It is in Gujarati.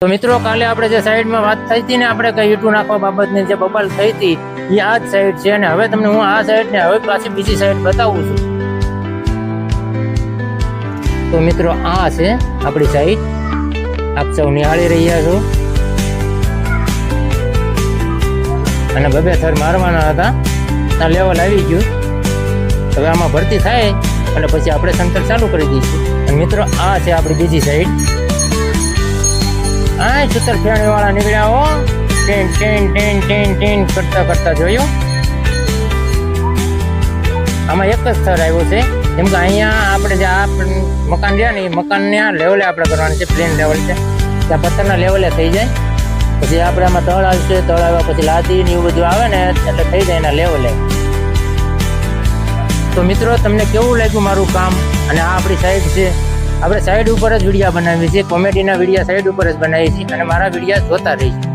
તો મિત્રો કાલે આપણે જે સાઈડમાં વાત થઈ હતી ને, આપણે કઈ ઈંટું નાખવા બાબતની જે બબાલ થઈ હતી એ આ જ સાઈડ છે. અને હવે તમને હું આ સાઈડ ને હવે પાછી બીજી સાઈડ બતાવું છું. તો મિત્રો આ છે આપણી સાઈડ, આપ સૌ નિહાળી રહ્યા છો. અને બબે થર મારવાના હતા, આ લેવલ આવી ગયું. હવે આમાં ભરતી થાય એટલે પછી આપણે સંતર ચાલુ કરી દઈશું. અને મિત્રો આ છે આપણી બીજી સાઈડ. હા, સૂતર ફેણી વાળા નીકળ્યા હો, ten ten ten ten ten કરતા કરતા જોયું. આમાં એક જ સ્તર આવ્યો છે, કેમ કે અહીંયા આપણે જે આ મકાન રહ્યા ને એ મકાનના લેવલે આપણે કરવાનું છે, પ્લેન લેવલ છે, ત્યાં પથ્થરના લેવલે થઈ જાય. પછી આપણે આમાં તળ આવશે, તળ આવ્યા પછી લાદી ને એવું બધું આવે ને એટલે થઈ જાય એના લેવલે. તો મિત્રો તમને કેવું લાગ્યું મારું કામ? અને આ આપણી સાઈડ છે, આપણે સાઈડ ઉપર જ વિડીયા બનાવી છે, કોમેડીના વિડીયા સાઈડ ઉપર જ બનાવી છે. અને મારા વિડીયા જોતા રહીશું.